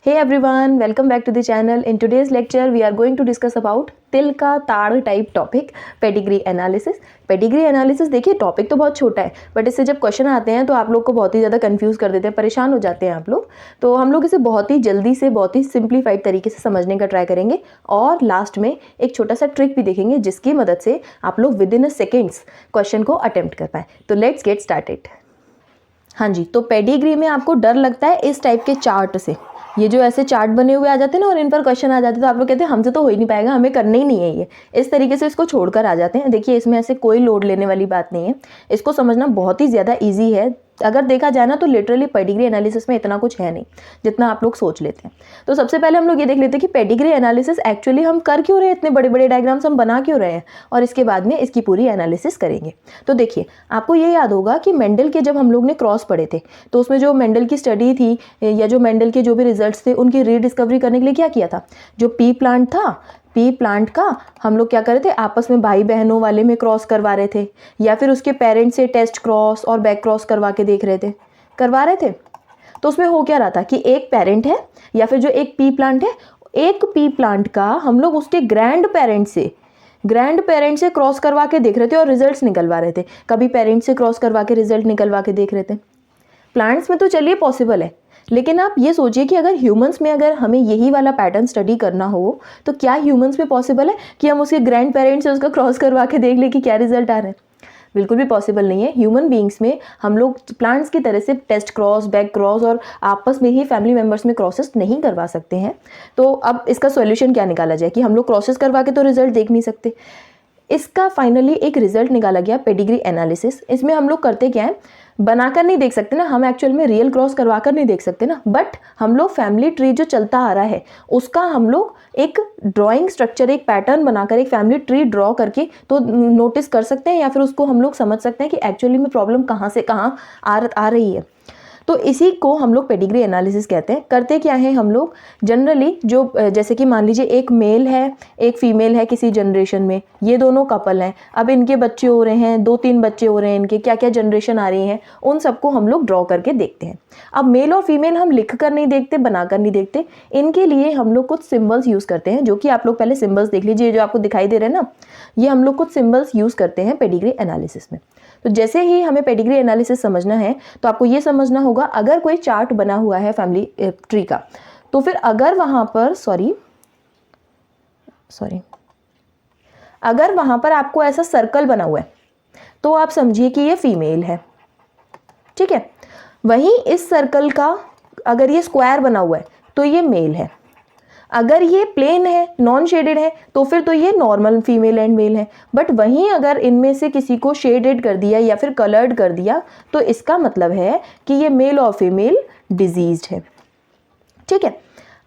Hey everyone, welcome back to the channel. In today's lecture, we are going to discuss about तिल का ताड़ type topic pedigree analysis. Pedigree analysis देखिए topic तो बहुत छोटा है, बट इससे जब क्वेश्चन आते हैं तो आप लोग को बहुत ही ज़्यादा कंफ्यूज कर देते हैं, परेशान हो जाते हैं आप लोग। तो हम लोग इसे बहुत ही जल्दी से बहुत ही सिंप्लीफाइड तरीके से समझने का ट्राई करेंगे और लास्ट में एक छोटा सा ट्रिक भी देखेंगे जिसकी मदद से आप लोग with in a seconds question को अटेम्प्ट कर पाए। तो लेट्स गेट स्टार्टेड। हाँ जी, तो पेडिग्री में आपको डर लगता है इस टाइप के चार्ट से। ये जो ऐसे चार्ट बने हुए आ जाते हैं ना और इन पर क्वेश्चन आ जाते हैं तो आप लोग कहते हैं हमसे तो हो ही नहीं पाएगा, हमें करना ही नहीं है ये। इस तरीके से इसको छोड़कर आ जाते हैं। देखिए इसमें ऐसे कोई लोड लेने वाली बात नहीं है, इसको समझना बहुत ही ज़्यादा ईजी है। अगर देखा जाए ना तो लिटरली पेडिग्री एनालिसिस में इतना कुछ है नहीं जितना आप लोग सोच लेते हैं। तो सबसे पहले हम लोग ये देख लेते हैं कि पेडिग्री एनालिसिस एक्चुअली हम कर क्यों रहे हैं, इतने बड़े बड़े डायग्राम्स हम बना क्यों रहे हैं, और इसके बाद में इसकी पूरी एनालिसिस करेंगे। तो देखिए आपको ये याद होगा कि मेंडल के जब हम लोग ने क्रॉस पढ़े थे तो उसमें जो मेंडल की स्टडी थी या जो मेंडल के जो भी रिजल्ट्स थे उनकी रीडिस्कवरी करने के लिए क्या किया था, जो पी प्लांट था, पी प्लांट का हम लोग क्या कर रहे थे, आपस में भाई बहनों वाले में क्रॉस करवा रहे थे या फिर उसके पेरेंट्स से टेस्ट क्रॉस और बैक क्रॉस करवा के देख रहे थे, करवा रहे थे। तो उसमें हो क्या रहा था कि एक पेरेंट है या फिर जो एक पी प्लांट है, एक पी प्लांट का हम लोग उसके ग्रैंड पेरेंट से क्रॉस करवा के देख रहे थे और रिजल्ट्स निकलवा रहे थे। कभी पेरेंट से क्रॉस करवा के रिजल्ट निकलवा के देख रहे थे। प्लांट्स में तो चलिए पॉसिबल है, लेकिन आप ये सोचिए कि अगर ह्यूमंस में अगर हमें यही वाला पैटर्न स्टडी करना हो तो क्या ह्यूमंस में पॉसिबल है कि हम उसके ग्रैंड पेरेंट्स से उसका क्रॉस करवा के देख ले कि क्या रिजल्ट आ रहे हैं? बिल्कुल भी पॉसिबल नहीं है। ह्यूमन बीइंग्स में हम लोग प्लांट्स की तरह से टेस्ट क्रॉस, बैक क्रॉस और आपस में ही फैमिली मेम्बर्स में क्रॉसेस नहीं करवा सकते हैं। तो अब इसका सॉल्यूशन क्या निकाला जाए कि हम लोग क्रॉसेस करवा के तो रिजल्ट देख नहीं सकते। इसका फाइनली एक रिजल्ट निकाला गया पेडिग्री एनालिसिस। इसमें हम लोग करते क्या है, बनाकर नहीं देख सकते ना, हम एक्चुअल में रियल क्रॉस करवा कर नहीं देख सकते ना, बट हम लोग फैमिली ट्री जो चलता आ रहा है उसका हम लोग एक ड्राइंग स्ट्रक्चर, एक पैटर्न बनाकर एक फैमिली ट्री ड्रॉ करके तो नोटिस कर सकते हैं या फिर उसको हम लोग समझ सकते हैं कि एक्चुअली में प्रॉब्लम कहाँ से कहाँ आ रही है। तो इसी को हम लोग पेडिग्री एनालिसिस कहते हैं। करते क्या है हम लोग जनरली, जो जैसे कि मान लीजिए एक मेल है एक फीमेल है किसी जनरेशन में, ये दोनों कपल हैं, अब इनके बच्चे हो रहे हैं, 2-3 बच्चे हो रहे हैं, इनके क्या क्या जनरेशन आ रही हैं, उन सबको हम लोग ड्रॉ करके देखते हैं। अब मेल और फीमेल हम लिख कर नहीं देखते, बनाकर नहीं देखते, इनके लिए हम लोग कुछ सिम्बल्स यूज़ करते हैं, जो कि आप लोग पहले सिम्बल्स देख लीजिए, जो आपको दिखाई दे रहे हैं ना, ये हम लोग कुछ सिम्बल्स यूज़ करते हैं पेडिग्री एनालिसिस में। तो जैसे ही हमें पेडिग्री एनालिसिस समझना है तो आपको ये समझना होगा, अगर कोई चार्ट बना हुआ है फैमिली ट्री का, तो फिर अगर वहां पर अगर वहां पर आपको ऐसा सर्कल बना हुआ है तो आप समझिए कि ये फीमेल है, ठीक है। वहीं इस सर्कल का अगर ये स्क्वायर बना हुआ है तो ये मेल है। अगर ये प्लेन है, नॉन शेडेड है, तो फिर तो ये नॉर्मल फीमेल एंड मेल है। बट वहीं अगर इनमें से किसी को शेडेड कर दिया या फिर कलर्ड कर दिया तो इसका मतलब है कि ये मेल और फीमेल डिजीज्ड है, ठीक है।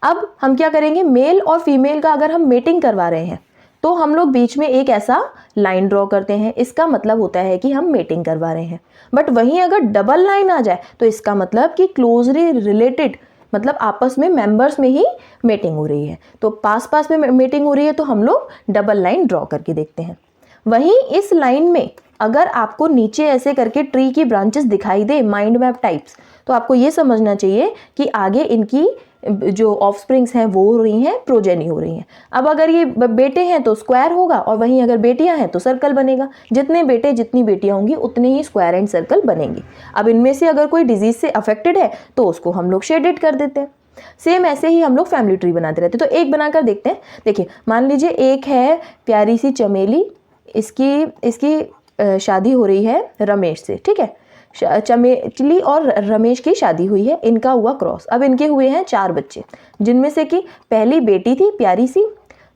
अब हम क्या करेंगे, मेल और फीमेल का अगर हम मेटिंग करवा रहे हैं तो हम लोग बीच में एक ऐसा लाइन ड्रॉ करते हैं, इसका मतलब होता है कि हम मेटिंग करवा रहे हैं। बट वहीं अगर डबल लाइन आ जाए तो इसका मतलब कि क्लोजली रिलेटेड, मतलब आपस में मेंबर्स में ही मेटिंग हो रही है। तो पास पास में मेटिंग हो रही है तो हम लोग डबल लाइन ड्रॉ करके देखते हैं। वहीं इस लाइन में अगर आपको नीचे ऐसे करके ट्री की ब्रांचेस दिखाई दे, माइंड मैप टाइप्स, तो आपको ये समझना चाहिए कि आगे इनकी जो ऑफस्प्रिंग्स हैं वो हो रही हैं, प्रोजेनी हो रही हैं। अब अगर ये बेटे हैं तो स्क्वायर होगा और वहीं अगर बेटियां हैं तो सर्कल बनेगा। जितने बेटे जितनी बेटियां होंगी उतने ही स्क्वायर एंड सर्कल बनेंगे। अब इनमें से अगर कोई डिजीज से अफेक्टेड है तो उसको हम लोग शेडेड कर देते हैं। सेम ऐसे ही हम लोग फैमिली ट्री बनाते रहते हैं। तो एक बनाकर देखते हैं। देखिए मान लीजिए एक है प्यारी सी चमेली, इसकी शादी हो रही है रमेश से, ठीक है। चमेली और रमेश की शादी हुई है, इनका हुआ क्रॉस। अब इनके हुए हैं 4 बच्चे, जिनमें से कि पहली बेटी थी प्यारी सी,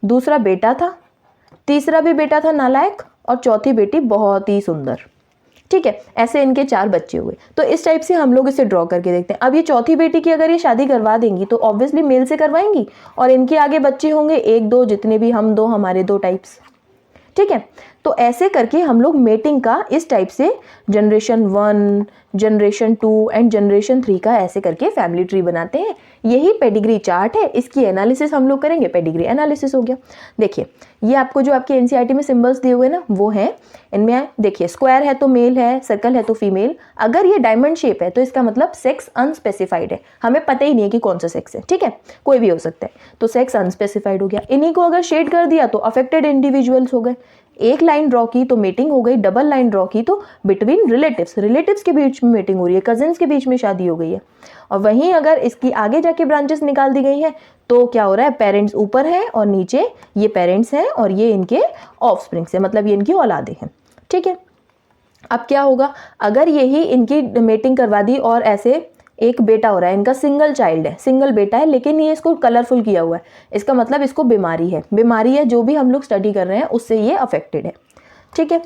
दूसरा बेटा था, तीसरा भी बेटा था नालायक, और चौथी बेटी बहुत ही सुंदर, ठीक है। ऐसे इनके 4 बच्चे हुए। तो इस टाइप से हम लोग इसे ड्रॉ करके देखते हैं। अब ये चौथी बेटी की अगर ये शादी करवा देंगी तो ऑब्वियसली मेल से करवाएंगी और इनके आगे बच्चे होंगे 1-2, जितने भी हम 2 हमारे 2 टाइप्स, ठीक है। तो ऐसे करके हम लोग मेटिंग का इस टाइप से जनरेशन 1, जनरेशन 2 एंड जनरेशन 3 का ऐसे करके फैमिली ट्री बनाते हैं। यही पेडिग्री चार्ट है, इसकी एनालिसिस हम लोग करेंगे, पेडिग्री एनालिसिस हो गया। देखिए ये आपको जो आपके एनसीईआरटी में सिंबल्स दिए हुए ना वो हैं, इनमें देखिए स्क्वायर है तो मेल है, सर्कल है तो फीमेल, अगर ये डायमंड शेप है तो इसका मतलब सेक्स अनस्पेसिफाइड है, हमें पता ही नहीं है कि कौन सा सेक्स है, ठीक है, कोई भी हो सकता है, तो सेक्स अनस्पेसिफाइड हो गया। इन्हीं को अगर शेड कर दिया तो अफेक्टेड इंडिविजुअल्स हो गए। एक लाइन ड्रॉ की तो मीटिंग हो गई, डबल लाइन ड्रॉ की तो बिटवीन रिलेटिव्स, रिलेटिव्स के बीच में मीटिंग हो रही है, कजिन्स के बीच में शादी हो गई है। और वहीं अगर इसकी आगे जाके ब्रांचेस निकाल दी गई हैं तो क्या हो रहा है, पेरेंट्स ऊपर हैं और नीचे ये पेरेंट्स हैं और ये इनके ऑफस्प्रिंग्स हैं, मतलब ये इनकी औलादे हैं, ठीक है। अब क्या होगा, अगर यही इनकी मेटिंग करवा दी और ऐसे एक बेटा हो रहा है, इनका सिंगल चाइल्ड है, सिंगल बेटा है, लेकिन ये इसको कलरफुल किया हुआ है, इसका मतलब इसको बीमारी है, बीमारी है जो भी हम लोग स्टडी कर रहे हैं उससे ये अफेक्टेड है, ठीक है।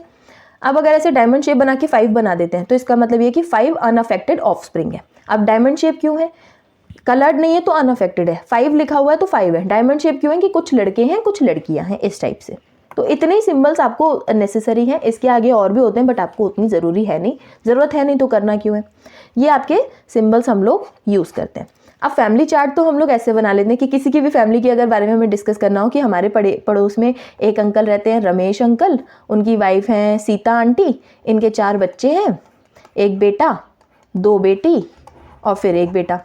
अब अगर ऐसे डायमंड शेप बना के 5 बना देते हैं तो इसका मतलब ये कि 5 अनअफेक्टेड ऑफस्प्रिंग है। अब डायमंड शेप क्यों है, कलर्ड नहीं है तो अनअफेक्टेड है, 5 लिखा हुआ है तो 5 है। डायमंड शेप क्यों है कि कुछ लड़के हैं कुछ लड़कियां हैं, इस टाइप से। तो इतने ही सिंबल्स आपको नेसेसरी हैं, इसके आगे और भी होते हैं बट आपको उतनी ज़रूरी है नहीं, ज़रूरत है नहीं तो करना क्यों है। ये आपके सिंबल्स हम लोग यूज़ करते हैं। अब फैमिली चार्ट तो हम लोग ऐसे बना लेते हैं कि किसी की भी फैमिली के अगर बारे में हमें डिस्कस करना हो कि हमारे पड़ोस में एक अंकल रहते हैं, रमेश अंकल, उनकी वाइफ हैं सीता आंटी, इनके 4 बच्चे हैं, एक बेटा, 2 बेटी और फिर एक बेटा।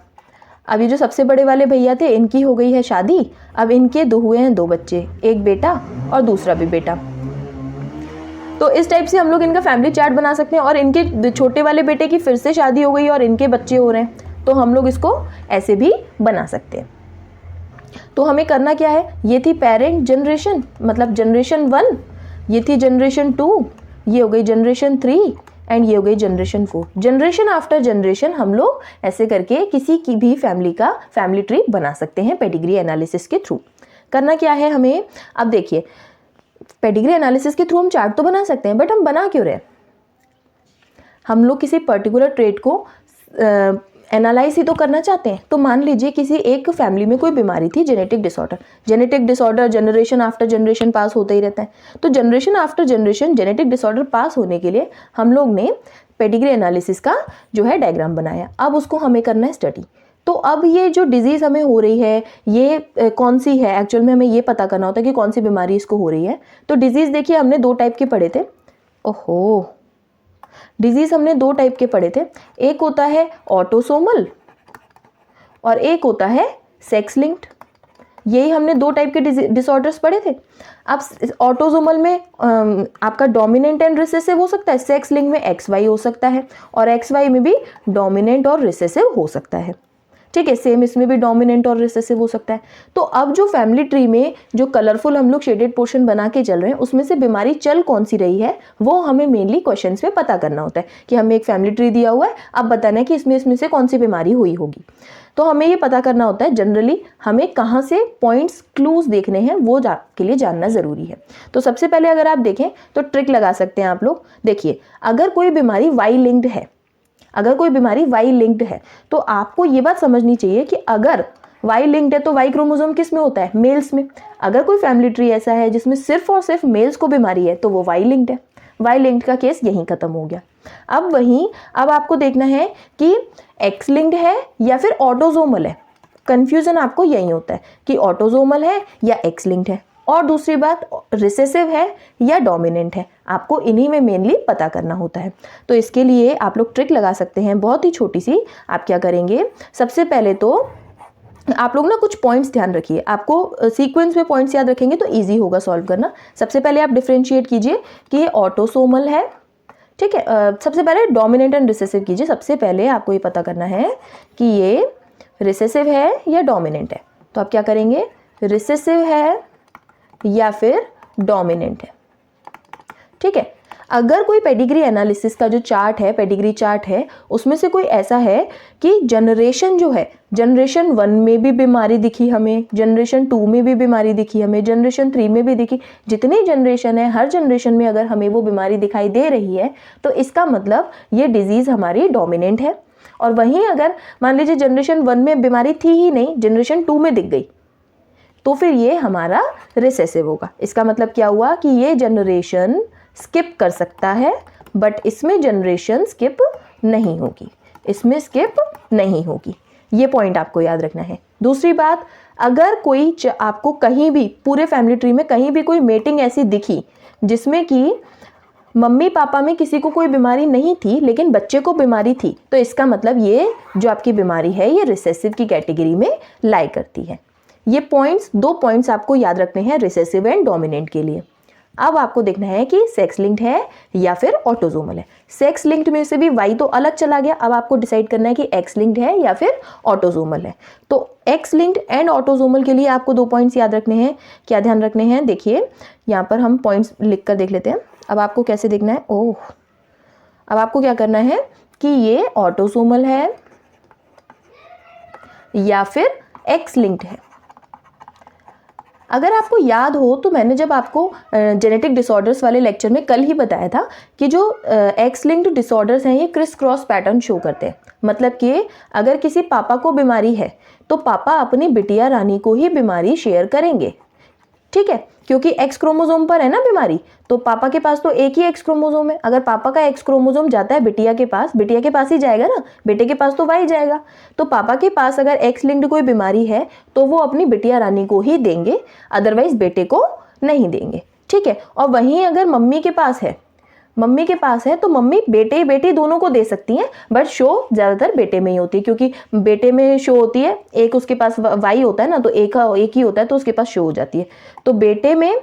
अब ये जो सबसे बड़े वाले भैया थे इनकी हो गई है शादी, अब इनके हुए हैं 2 बच्चे, एक बेटा और दूसरा भी बेटा। तो इस टाइप से हम लोग इनका फैमिली चार्ट बना सकते हैं। और इनके छोटे वाले बेटे की फिर से शादी हो गई और इनके बच्चे हो रहे हैं, तो हम लोग इसको ऐसे भी बना सकते हैं। तो हमें करना क्या है, ये थी पेरेंट जनरेशन मतलब जनरेशन 1, ये थी जनरेशन 2, ये हो गई जनरेशन 3 एंड ये हो गई जनरेशन 4। जनरेशन आफ्टर जनरेशन हम लोग ऐसे करके किसी की भी फैमिली का फैमिली ट्री बना सकते हैं पेडिग्री एनालिसिस के थ्रू। करना क्या है हमें, अब देखिए पेडिग्री एनालिसिस के थ्रू हम चार्ट तो बना सकते हैं बट हम बना क्यों रहे, हम लोग किसी पर्टिकुलर ट्रेट को एनालाइज ही तो करना चाहते हैं। तो मान लीजिए किसी एक फैमिली में कोई बीमारी थी, genetic disorder generation after generation pass होता ही रहता है। तो generation after generation genetic disorder pass होने के लिए हम लोग ने पेडिग्री एनालिसिस का जो है डायग्राम बनाया। अब उसको हमें करना है स्टडी। तो अब ये जो डिजीज़ हमें हो रही है ये कौन सी है, एक्चुअल में हमें ये पता करना होता है कि कौन सी बीमारी इसको हो रही है। तो डिजीज़ देखिए हमने 2 टाइप के पढ़े थे, ओहो डिजीज़ हमने 2 टाइप के पढ़े थे, एक होता है ऑटोसोमल और एक होता है सेक्स लिंक्ड। यही हमने 2 टाइप के डिसऑर्डर्स पढ़े थे। अब ऑटोसोमल में आपका डोमिनेंट एंड रिसेसिव हो सकता है, सेक्स लिंक में XY हो सकता है और XY में भी डोमिनेंट और रिसेसिव हो सकता है, ठीक है। सेम इसमें भी डोमिनेंट और रिसेसिव हो सकता है। तो अब जो फैमिली ट्री में जो कलरफुल हम लोग शेडेड पोर्शन बना के चल रहे हैं उसमें से बीमारी चल कौन सी रही है वो हमें मेनली क्वेश्चंस में पता करना होता है कि हमें एक फैमिली ट्री दिया हुआ है, अब बताना है कि इसमें से कौन सी बीमारी हुई होगी। तो हमें ये पता करना होता है जनरली हमें कहाँ से पॉइंट्स क्लूज देखने हैं वो के लिए जानना ज़रूरी है। तो सबसे पहले अगर आप देखें तो ट्रिक लगा सकते हैं आप लोग। देखिए अगर कोई बीमारी वाई लिंक्ड है, अगर कोई बीमारी वाई लिंक्ड है तो आपको ये बात समझनी चाहिए कि अगर वाई लिंक्ड है तो वाई क्रोमोसोम किस में होता है, मेल्स में। अगर कोई फैमिली ट्री ऐसा है जिसमें सिर्फ और सिर्फ मेल्स को बीमारी है तो वो वाई लिंक्ड है। वाई लिंक्ड का केस यहीं खत्म हो गया। अब आपको देखना है कि एक्स लिंक्ड है या फिर ऑटोसोमल है। कंफ्यूजन आपको यही होता है कि ऑटोसोमल है या एक्स लिंक्ड है। और दूसरी बात रिसेसिव है या डोमिनेंट है, आपको इन्हीं में मेनली पता करना होता है। तो इसके लिए आप लोग ट्रिक लगा सकते हैं बहुत ही छोटी सी। आप क्या करेंगे, सबसे पहले तो आप लोग ना कुछ पॉइंट्स ध्यान रखिए, आपको सीक्वेंस में पॉइंट्स याद रखेंगे तो इजी होगा सॉल्व करना। सबसे पहले आप डिफ्रेंशिएट कीजिए कि ये ऑटोसोमल है, ठीक है। सबसे पहले डोमिनेंट एंड रिसेसिव कीजिए। सबसे पहले आपको ये पता करना है कि ये रिसेसिव है या डोमिनेंट है। तो आप क्या करेंगे, रिसेसिव है या फिर डोमिनेंट है, ठीक है। अगर कोई पेडिग्री एनालिसिस का जो चार्ट है, पेडिग्री चार्ट है, उसमें से कोई ऐसा है कि जनरेशन जो है, जनरेशन 1 में भी बीमारी दिखी हमें, जनरेशन 2 में भी बीमारी दिखी हमें, जनरेशन 3 में भी दिखी, जितनी जनरेशन है हर जनरेशन में अगर हमें वो बीमारी दिखाई दे रही है तो इसका मतलब ये डिजीज़ हमारी डोमिनेंट है। और वहीं अगर मान लीजिए जनरेशन 1 में बीमारी थी ही नहीं, जनरेशन 2 में दिख गई, तो फिर ये हमारा रिसेसिव होगा। इसका मतलब क्या हुआ कि ये जनरेशन स्किप कर सकता है, बट इसमें जनरेशन स्किप नहीं होगी, इसमें स्किप नहीं होगी। ये पॉइंट आपको याद रखना है। दूसरी बात, अगर कोई आपको कहीं भी पूरे फैमिली ट्री में कहीं भी कोई मेटिंग ऐसी दिखी जिसमें कि मम्मी पापा में किसी को कोई बीमारी नहीं थी लेकिन बच्चे को बीमारी थी, तो इसका मतलब ये जो आपकी बीमारी है ये रिसेसिव की कैटेगरी में लाई करती है। ये पॉइंट्स, 2 पॉइंट्स आपको याद रखने हैं रिसेसिव एंड डोमिनेंट के लिए। अब आपको देखना है कि सेक्स लिंक्ड है या फिर ऑटोसोमल है। सेक्स लिंक्ड में से भी वाई तो अलग चला गया, अब आपको डिसाइड करना है कि एक्स लिंक्ड है या फिर ऑटोसोमल है। तो एक्स लिंक्ड एंड ऑटोसोमल के लिए आपको 2 पॉइंट्स याद रखने हैं। क्या ध्यान रखने हैं, देखिए यहाँ पर हम पॉइंट्स लिख कर देख लेते हैं। अब आपको कैसे देखना है, अब आपको क्या करना है कि ये ऑटोसोमल है या फिर एक्स लिंक्ड है। अगर आपको याद हो तो मैंने जब आपको जेनेटिक डिसऑर्डर्स वाले लेक्चर में कल ही बताया था कि जो एक्स लिंक्ड डिसऑर्डर्स हैं ये क्रिस क्रॉस पैटर्न शो करते हैं। मतलब कि अगर किसी पापा को बीमारी है तो पापा अपनी बिटिया रानी को ही बीमारी शेयर करेंगे, ठीक है, क्योंकि एक्स क्रोमोसोम पर है ना बीमारी, तो पापा के पास तो एक ही एक्स क्रोमोसोम है। अगर पापा का एक्स क्रोमोसोम जाता है बिटिया के पास ही जाएगा ना, बेटे के पास तो वाई जाएगा। तो पापा के पास अगर एक्स लिंक्ड कोई बीमारी है तो वो अपनी बिटिया रानी को ही देंगे, अदरवाइज बेटे को नहीं देंगे, ठीक है। और वहीं अगर मम्मी के पास है तो मम्मी बेटे बेटी दोनों को दे सकती हैं, बट शो ज़्यादातर बेटे में ही होती है, क्योंकि बेटे में शो होती है, एक उसके पास वाई होता है ना, तो एक ही होता है तो उसके पास शो हो जाती है। तो बेटे में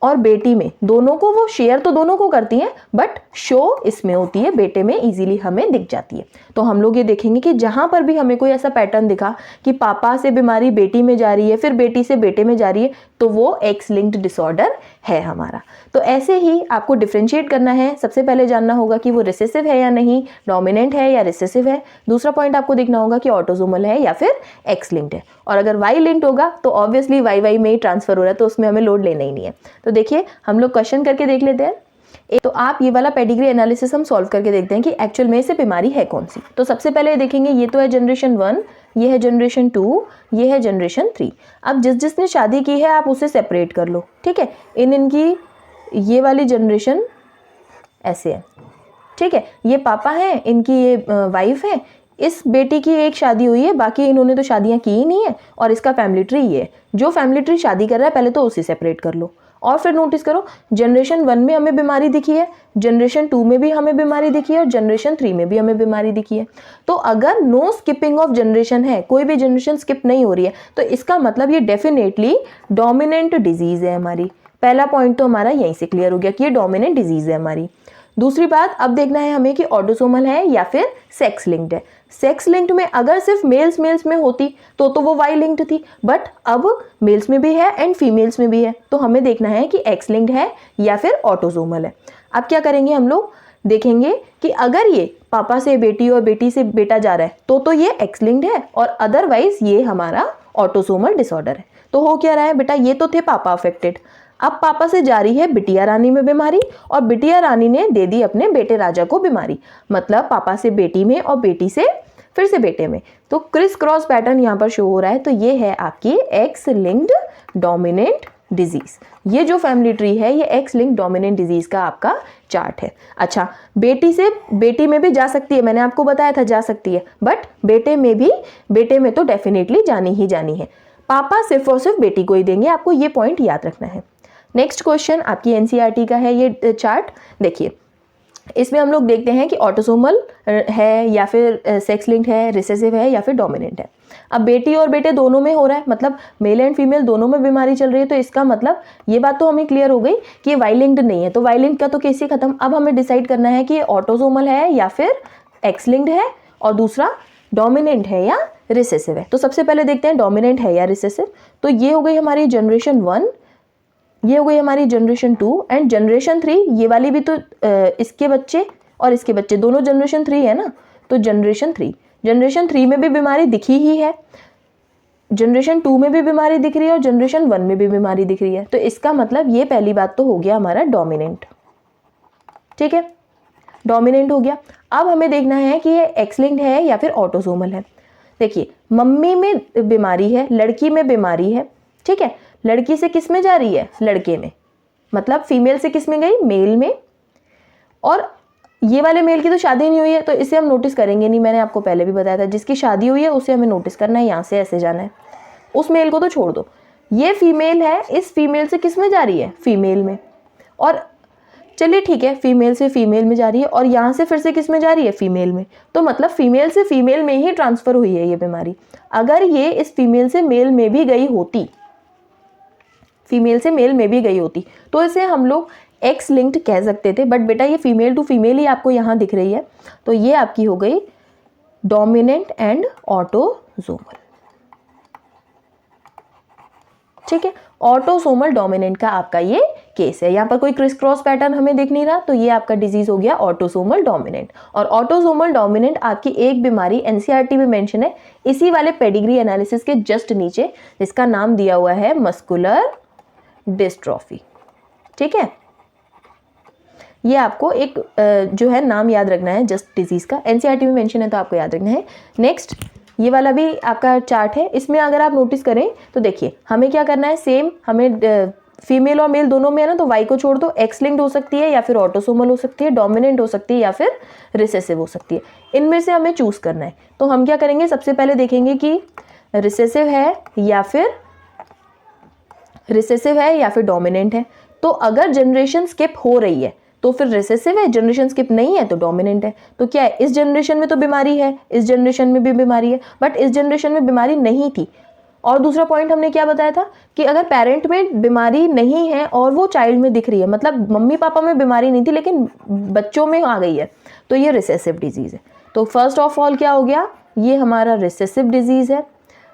और बेटी में दोनों को वो शेयर तो दोनों को करती हैं, बट शो इसमें होती है, बेटे में इजीली हमें दिख जाती है। तो हम लोग ये देखेंगे कि जहां पर भी हमें कोई ऐसा पैटर्न दिखा कि पापा से बीमारी बेटी में जा रही है, फिर बेटी से बेटे में जा रही है, तो वो एक्स लिंक्ड डिसऑर्डर है हमारा। तो ऐसे ही आपको डिफ्रेंशिएट करना है। सबसे पहले जानना होगा कि वो रिसेसिव है या नहीं, डोमिनेंट है या रिसेसिव है। दूसरा पॉइंट आपको देखना होगा कि ऑटोसोमल है या फिर एक्स लिंक्ड है। और अगर वाई लिंक्ड होगा तो ऑब्वियसली वाई में ही ट्रांसफर हो रहा है, तो उसमें हमें लोड लेना ही नहीं है। तो देखिए हम लोग क्वेश्चन करके देख लेते हैं। तो आप ये वाला पेडिग्री एनालिसिस हम सॉल्व करके देखते हैं कि एक्चुअल में से बीमारी है कौन सी। तो सबसे पहले देखेंगे, ये तो है जनरेशन 1, ये है जनरेशन 2, ये है जनरेशन 3। अब जिसने शादी की है आप उसे सेपरेट कर लो, ठीक है। इनकी ये वाली जनरेशन ऐसे है, ठीक है। ये पापा हैं, इनकी ये वाइफ है, इस बेटी की एक शादी हुई है, बाकी इन्होंने तो शादियां की ही नहीं है, और इसका फैमिली ट्री ये है। जो फैमिली ट्री शादी कर रहा है पहले तो उसे सेपरेट कर लो। और फिर नोटिस करो, जनरेशन 1 में हमें बीमारी दिखी है, जनरेशन 2 में भी हमें बीमारी दिखी है, और जनरेशन 3 में भी हमें बीमारी दिखी है। तो अगर नो स्किपिंग ऑफ जनरेशन है, कोई भी जनरेशन स्किप नहीं हो रही है, तो इसका मतलब ये डेफिनेटली डोमिनेंट डिजीज है हमारी। पहला पॉइंट तो हमारा यहीं से क्लियर हो गया कि ये डोमिनेंट डिजीज है हमारी। दूसरी बात, अब देखना है हमें कि ऑटोसोमल है या फिर सेक्स लिंक्ड है। सेक्स लिंक्ड में अगर सिर्फ मेल्स में होती तो वो वाई लिंक्ड थी, बट अब मेल्स में भी है एंड फीमेल्स में भी है, तो हमें देखना है कि एक्स लिंक्ड है या फिर ऑटोसोमल है। अब क्या करेंगे, हम लोग देखेंगे कि अगर ये पापा से बेटी और बेटी से बेटा जा रहा है तो ये एक्स लिंक्ड है, और अदरवाइज ये हमारा ऑटोसोमल डिसऑर्डर है। तो हो क्या रहा है बेटा, ये तो थे पापा अफेक्टेड, अब पापा से जा रही है बिटिया रानी में बीमारी, और बिटिया रानी ने दे दी अपने बेटे राजा को बीमारी। मतलब पापा से बेटी में और बेटी से फिर से बेटे में। तो क्रिस क्रॉस पैटर्न यहाँ पर शो हो रहा है। तो ये है आपकी एक्स लिंक्ड डोमिनेंट डिजीज। ये जो फैमिली ट्री है ये एक्स लिंक्ड डोमिनेंट डिजीज का आपका चार्ट है। अच्छा, बेटी से बेटी में भी जा सकती है, मैंने आपको बताया था जा सकती है, बट बेटे में तो डेफिनेटली जानी ही जानी है। पापा सिर्फ और सिर्फ बेटी को ही देंगे, आपको ये पॉइंट याद रखना है। नेक्स्ट क्वेश्चन आपकी एनसीईआरटी का है ये चार्ट। देखिए इसमें हम लोग देखते हैं कि ऑटोसोमल है या फिर सेक्स लिंक्ड है, रिसेसिव है या फिर डोमिनेंट है। अब बेटी और बेटे दोनों में हो रहा है, मतलब मेल एंड फीमेल दोनों में बीमारी चल रही है, तो इसका मतलब ये बात तो हमें क्लियर हो गई कि ये वाई लिंक्ड नहीं है। तो वाई लिंक्ड का तो केस ही खत्म। अब हमें डिसाइड करना है कि ये ऑटोसोमल है या फिर एक्स लिंक्ड है, और दूसरा डोमिनेंट है या रिसेसिव है। तो सबसे पहले देखते हैं डोमिनेंट है या रिसेसिव। तो ये हो गई हमारी जनरेशन 1, ये हो गई हमारी जनरेशन 2 एंड जनरेशन 3। ये वाली भी तो इसके बच्चे और इसके बच्चे दोनों जनरेशन 3 है ना, तो जनरेशन 3 में भी बीमारी दिखी ही है, जनरेशन 2 में भी बीमारी दिख रही है, और जनरेशन 1 में भी बीमारी दिख रही है। तो इसका मतलब ये पहली बात तो हो गया हमारा डोमिनेंट, ठीक है, डोमिनेंट हो गया। अब हमें देखना है कि ये एक्स लिंक्ड है या फिर ऑटोसोमल है। देखिए मम्मी में बीमारी है, लड़की में बीमारी है, ठीक है, लड़की से किस में जा रही है, लड़के में, मतलब फीमेल से किस में गई, मेल में। और ये वाले मेल की तो शादी नहीं हुई है तो इसे हम नोटिस करेंगे नहीं, मैंने आपको पहले भी बताया था। जिसकी शादी हुई है उसे हमें नोटिस करना है, यहाँ से ऐसे जाना है। उस मेल को तो छोड़ दो, ये फीमेल है, इस फीमेल से किस में जा रही है, फीमेल में। और चलिए ठीक है, फीमेल से फीमेल में जा रही है और यहाँ से फिर से किस में जा रही है, फीमेल में। तो मतलब फीमेल से फीमेल में ही ट्रांसफर हुई है ये बीमारी। अगर ये इस फीमेल से मेल में भी गई होती, फीमेल से मेल में भी गई होती, तो इसे हम लोग एक्स लिंक्ड कह सकते थे। बट बेटा ये फीमेल टू फीमेल ही आपको यहाँ दिख रही है, तो ये आपकी हो गई डोमिनेंट एंड ऑटोसोमल। ठीक है, ऑटोसोमल डोमिनेंट का आपका ये केस है। यहाँ पर कोई क्रिस क्रॉस पैटर्न हमें दिख नहीं रहा, तो ये आपका डिजीज हो गया ऑटोसोमल डोमिनेंट। और ऑटोसोमल डोमिनेंट आपकी एक बीमारी एनसीईआरटी में मेंशन है, इसी वाले पेडिग्री एनालिसिस के जस्ट नीचे, जिसका नाम दिया हुआ है मस्कुलर डिस्ट्रॉफी। ठीक है, ये आपको एक जो है नाम याद रखना है जस्ट डिजीज का, एनसीईआरटी में मेंशन है तो आपको याद रखना है। नेक्स्ट, ये वाला भी आपका चार्ट है, इसमें अगर आप नोटिस करें तो देखिए हमें क्या करना है, सेम हमें फीमेल और मेल दोनों में है ना, तो वाई को छोड़ दो, एक्स लिंक्ड हो सकती है या फिर ऑटोसोमल हो सकती है, डोमिनेंट हो सकती है या फिर रिसेसिव हो सकती है। इनमें से हमें चूज करना है। तो हम क्या करेंगे, सबसे पहले देखेंगे कि रिसेसिव है या फिर डोमिनेंट है। तो अगर जनरेशन स्किप हो रही है तो फिर रिसेसिव है, जनरेशन स्किप नहीं है तो डोमिनेंट है। तो क्या है, इस जनरेशन में तो बीमारी है, इस जनरेशन में भी बीमारी है, बट इस जनरेशन में बीमारी नहीं थी। और दूसरा पॉइंट हमने क्या बताया था कि अगर पेरेंट में बीमारी नहीं है और वो चाइल्ड में दिख रही है, मतलब मम्मी पापा में बीमारी नहीं थी लेकिन बच्चों में आ गई है, तो ये रिसेसिव डिजीज है। तो फर्स्ट ऑफ ऑल क्या हो गया, ये हमारा रिसेसिव डिजीज है,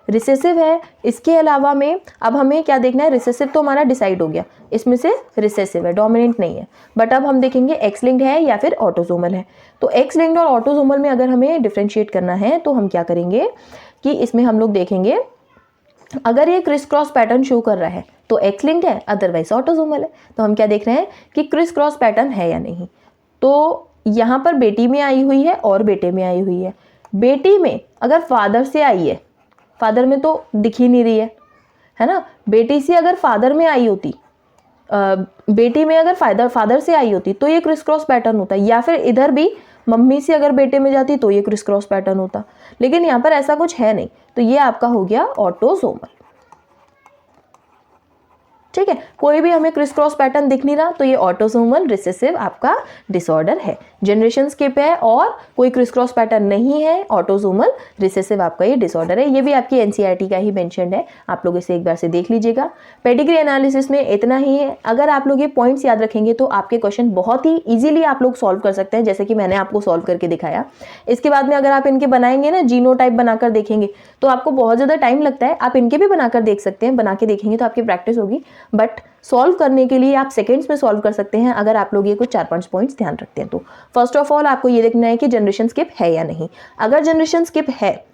रिसेसिव है। इसके अलावा में अब हमें क्या देखना है, रिसेसिव तो हमारा डिसाइड हो गया, इसमें से रिसेसिव है, डोमिनेंट नहीं है। बट अब हम देखेंगे एक्स लिंक्ड है या फिर ऑटोसोमल है। तो एक्स लिंक्ड और ऑटोसोमल में अगर हमें डिफ्रेंशिएट करना है तो हम क्या करेंगे कि इसमें हम लोग देखेंगे, अगर ये क्रिस क्रॉस पैटर्न शो कर रहा है तो एक्स लिंक्ड है, अदरवाइज ऑटोसोमल है। तो हम क्या देख रहे हैं कि क्रिस क्रॉस पैटर्न है या नहीं। तो यहाँ पर बेटी में आई हुई है और बेटे में आई हुई है। बेटी में अगर फादर से आई है, फादर में तो दिख ही नहीं रही है ना। बेटी से अगर फादर में आई होती, बेटी में अगर फादर से आई होती तो ये क्रिस क्रॉस पैटर्न होता, या फिर इधर भी मम्मी से अगर बेटे में जाती तो ये क्रिस क्रॉस पैटर्न होता। लेकिन यहाँ पर ऐसा कुछ है नहीं, तो ये आपका हो गया ऑटोसोमल। ठीक है, कोई भी हमें क्रिस क्रॉस पैटर्न दिख नहीं रहा तो ये ऑटोसोमल रिसेसिव आपका डिसऑर्डर है। जनरेशन स्किप है और कोई क्रिस क्रॉस पैटर्न नहीं है, ऑटोसोमल रिसेसिव आपका ये डिसऑर्डर है। ये भी आपकी एनसीईआरटी का ही मेंशन्ड है, आप लोग इसे एक बार से देख लीजिएगा। पेडिग्री एनालिसिस में इतना ही है। अगर आप लोग ये पॉइंट्स याद रखेंगे तो आपके क्वेश्चन बहुत ही ईजिली आप लोग सॉल्व कर सकते हैं, जैसे कि मैंने आपको सॉल्व करके दिखाया। इसके बाद में अगर आप इनके बनाएंगे ना, जीनोटाइप बनाकर देखेंगे तो आपको बहुत ज़्यादा टाइम लगता है। आप इनके भी बनाकर देख सकते हैं, बना के देखेंगे तो आपकी प्रैक्टिस होगी। बट सॉल्व करने के लिए आप सेकंड्स में सॉल्व कर सकते हैं अगर आप लोग ये कुछ 4-5 पॉइंट्स ध्यान रखते हैं तो। फर्स्ट ऑफ ऑल आपको ये देखना है कि जनरेशन स्किप है या नहीं। अगर जनरेशन स्किप है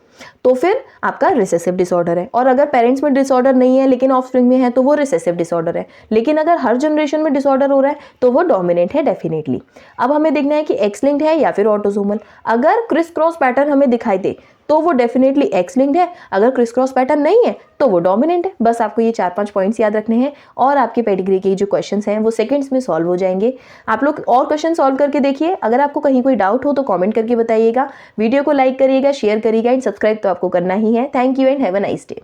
तो फिर आपका रिसेसिव डिसऑर्डर है, और अगर पेरेंट्स में डिसऑर्डर नहीं है लेकिन ऑफस्प्रिंग में है तो वो रिसेसिव डिसऑर्डर है। लेकिन अगर हर जनरेशन में डिसऑर्डर हो रहा है तो वो डोमिनेंट है डेफिनेटली। अब हमें देखना है कि एक्स लिंक्ड है या फिर ऑटोसोमल। अगर क्रिस क्रॉस पैटर्न हमें दिखाई दे तो वो डेफिनेटली एक्स लिंक्ड है, अगर क्रिस क्रॉस पैटर्न नहीं है तो वो डोमिनेंट है। बस आपको ये 4-5 पॉइंट्स याद रखने हैं और आपके पेडिग्री के जो क्वेश्चंस हैं वो सेकंड्स में सॉल्व हो जाएंगे। आप लोग और क्वेश्चन सॉल्व करके देखिए। अगर आपको कहीं कोई डाउट हो तो कमेंट करके बताइएगा। वीडियो को लाइक करिएगा, शेयर करिएगा एंड सब्सक्राइब तो आपको करना ही है। Thank you and have a nice day.